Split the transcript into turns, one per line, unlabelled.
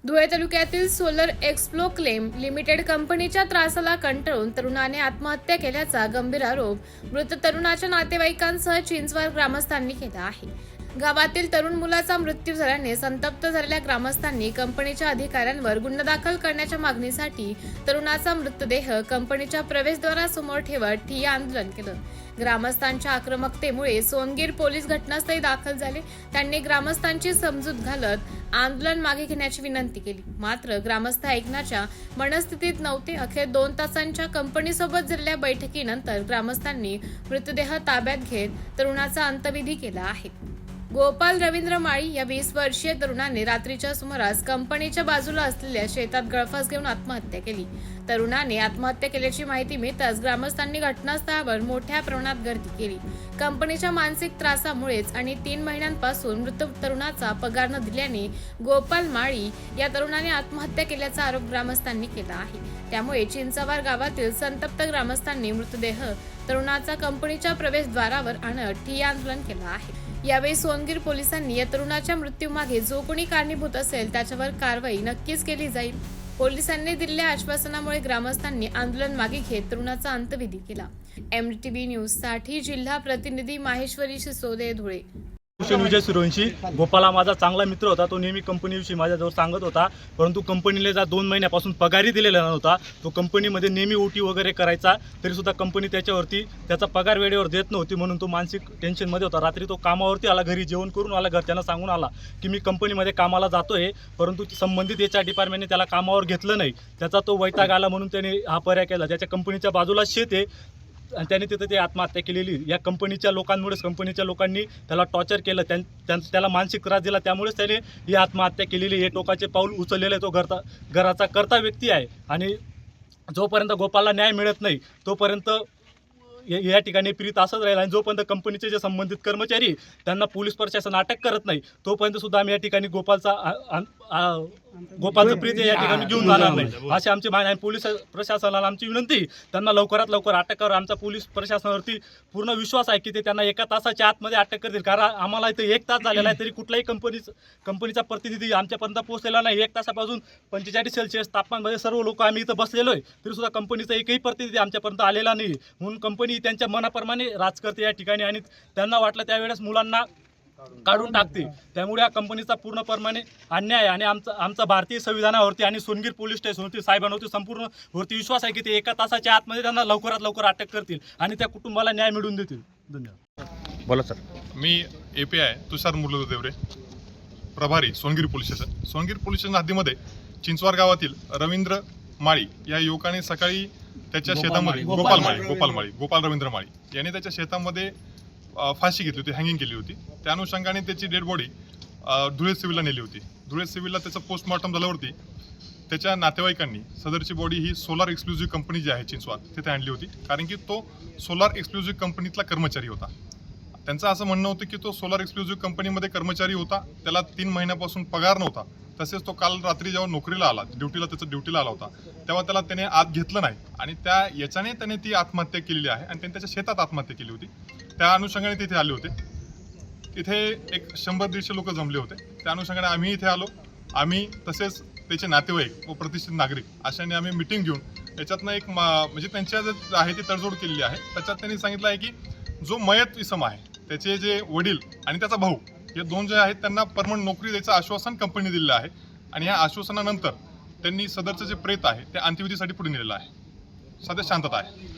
धुळे तालुक्यातील solar एक्सप्लो claim limited कंपनीच्या त्रासाला कंटाळून तरुणाने आत्महत्या केल्याचा गंभीर आरोप मृत तरुणाच्या नातेवाईकांसह चिंचवड ग्रामस्थांनी केला आहे। गावातील तरुण मुलाचा मृत्यू झाल्याने संतप्त झालेल्या ग्रामस्थांनी कंपनीच्या अधिकाऱ्यांवर गुन्हा दाखल करण्याच्या मागणीसाठी तरुणाचा मृतदेह कंपनीच्या प्रवेशद्वारासमोर ठेवत ठिय्या आंदोलन केलं। ग्रामस्थांच्या आक्रमकतेमुळे सोनगीर पोलीस घटनास्थळी दाखल झाले। त्यांनी ग्रामस्थांची समजूत घालत आंदोलन मागे घेण्याची विनंती केली, मात्र ग्रामस्थ ऐकण्याच्या मनस्थितीत नव्हते। अखेर 2 तासांच्या कंपनीसोबत झालेल्या बैठकीनंतर ग्रामस्थांनी मृतदेह ताब्यात घेत तरुणाचा अंत्यविधी केला आहे। गोपाल रवींद्र माळी या 20 वर्षीय तरुणाने रात्रीच्या सुमारास कंपनीच्या बाजूला असलेल्या शेतात गळफास घेऊन आत्महत्या केली। तरुणाने आत्महत्या केल्याची माहिती मिळताच ग्रामस्थांनी घटनास्थळावर मोठ्या प्रमाणात गर्दी केली। कंपनीच्या मानसिक त्रासामुळेच आणि 3 महिन्यांपासून मृत तरुणाचा पगार न दिल्याने गोपाल माळी या तरुणाने आत्महत्या केल्याचा आरोप ग्रामस्थांनी केला आहे। त्यामुळे चिंचवड गावातील संतप्त ग्रामस्थांनी मृतदेह तरुणाचा कंपनीच्या प्रवेशद्वारावर आणत ठिय्या आंदोलन केलं आहे। यावेळी सोनगीर पोलिसांनी या तरुणाच्या मृत्यूमागे जो कोणी कारणीभूत असेल त्याच्यावर कारवाई नक्कीच केली जाईल। पोलिसांनी दिलेल्या आश्वासनामुळे ग्रामस्थांनी आंदोलन मागे घेत तरुणाचा अंत्यविधी केला। MTV न्यूज साठी जिल्हा प्रतिनिधी माहेश्वरी सिसोदे, धुळे।
विजय सूर्यवंशी गोपाला माझा चांगला मित्र होता। तो नेहमी कंपनीविषयी माझ्याजवळ सांगत होता, परंतु कंपनीला जा 2 महिन्यापासून पगारही दिलेला नव्हता। तो कंपनीमध्ये नेहमी ओटी वगैरे करायचा, तरीसुद्धा कंपनी त्याच्यावरती त्याचा पगार वेळेवर देत नव्हती, म्हणून तो मानसिक टेन्शनमध्ये होता। रात्री तो कामावरती आला, घरी जेवण करून आला, घरच्यांना सांगून आला की मी कंपनीमध्ये कामाला जातोय, परंतु संबंधित HR डिपार्टमेंटने त्याला कामावर घेतलं नाही। त्याचा तो वैताग आला म्हणून त्याने हा पर्याय केला। त्याच्या कंपनीच्या बाजूला शेत आहे आणि त्याने तिथे ते आत्महत्या केलेली। या कंपनीच्या लोकांमुळेच, कंपनीच्या लोकांनी त्याला टॉर्चर केलं, त्याला मानसिक त्रास दिला, त्यामुळेच त्याने ही आत्महत्या केलेली। हे टोकाचे पाऊल उचललेलं आहे। तो घराचा कर्ता व्यक्ती आहे आणि जोपर्यंत गोपालला न्याय मिळत नाही तोपर्यंत या ठिकाणी प्रीत असंच राहील। आणि जोपर्यंत कंपनीचे जे संबंधित कर्मचारी त्यांना पोलीस प्रशासन अटक करत नाही तोपर्यंत सुद्धा आम्ही या ठिकाणी गोपालचं प्रीत या ठिकाणी घेऊन जाणार नाही, अशी आमची मागणी आहे। पोलीस प्रशासनाला आमची विनंती, त्यांना लवकरात लवकर अटक करावं। आमचा पोलीस प्रशासनावरती पूर्ण विश्वास आहे की ते त्यांना 1 तासाच्या आतमध्ये अटक करतील, कारण आम्हाला इथे 1 तास झालेला आहे तरी कुठलाही कंपनीचा प्रतिनिधी आमच्यापर्यंत पोहोचलेला नाही। 1 तासापासून 45 सेल्सिअस तापमानमध्ये सर्व लोक आम्ही इथं बसलेलो आहे, तरी सुद्धा कंपनीचा एकही प्रतिनिधी आमच्यापर्यंत आलेला नाही। म्हणून कंपनी त्यांच्या मनाप्रमाणे राज करते या ठिकाणी आणि त्यांना वाटलं त्यावेळेस मुलांना काढून टाकते। त्यामुळे या कंपनीचा पूर्णपणे अन्याय आणि आमचा भारतीय संविधानावरती आणि सोनगीर पोलीस स्टेशनवरती साहेबांवरती संपूर्ण वरती विश्वास आहे की ते 1 तासाच्या आतमध्ये त्यांना लवकरात लवकर अटक करतील आणि त्या कुटुंबाला न्याय मिळवून देतील। धन्यवाद।
बोला सर।
मी API तुषार मुरलीधर देवरे, प्रभारी Songir police station. Songir police station हद्दीमध्ये चिंचवड गावातील रवींद्र माळी या युवकाने सकाळी त्याच्या शेतामध्ये गोपाल रवींद्र माळी याने त्याच्या शेतामध्ये फाशी घेतली होती, हँगिंग केली होती। त्या अनुषंगाने त्याची डेड बॉडी धुळे सिव्हिलला नेली होती। धुळे सिव्हिलला त्याचं पोस्टमॉर्टम झाल्यावरती त्याच्या नातेवाईकांनी सदरची बॉडी ही सोलार एक्सक्लुझिव्ह कंपनी जी आहे चिंचवड तिथे आणली होती, कारण की तो सोलार एक्सक्लुझिव्ह कंपनीतला कर्मचारी होता। त्यांचं असं म्हणणं होतं की तो सोलार एक्सक्लुझिव्ह कंपनीमध्ये कर्मचारी होता, त्याला 3 महिन्यापासून पगार नव्हता। तसेच तो काल रात्री जेव्हा नोकरीला आला, ड्युटीला आला होता, तेव्हा त्याला त्याने आत घेतलं नाही आणि याच्याने त्याने ती आत्महत्या केलेली आहे आणि त्याने त्याच्या शेतात आत्महत्या केली होती। त्या अनुषंगाने तिथे आले होते। तिथे एक 100-150 लोक जमले होते। त्या अनुषंगाने आम्ही इथे आलो। आम्ही तसेच त्याचे नातेवाईक व प्रतिष्ठित नागरिक अशाने आम्ही मिटिंग घेऊन याच्यातनं एक म्हणजे त्यांच्या जे आहे ती तडजोड केलेली आहे। त्याच्यात त्यांनी सांगितलं आहे की जो मयत इसम आहे त्याचे जे वडील आणि त्याचा भाऊ हे 2 जे आहेत त्यांना परमनंट नोकरी द्यायचं आश्वासन कंपनी दिलेलं आहे आणि या आश्वासनानंतर त्यांनी सदरचं जे प्रेत आहे ते अंत्यविधीसाठी पुढे नेलेलं आहे। सध्या शांतता आहे।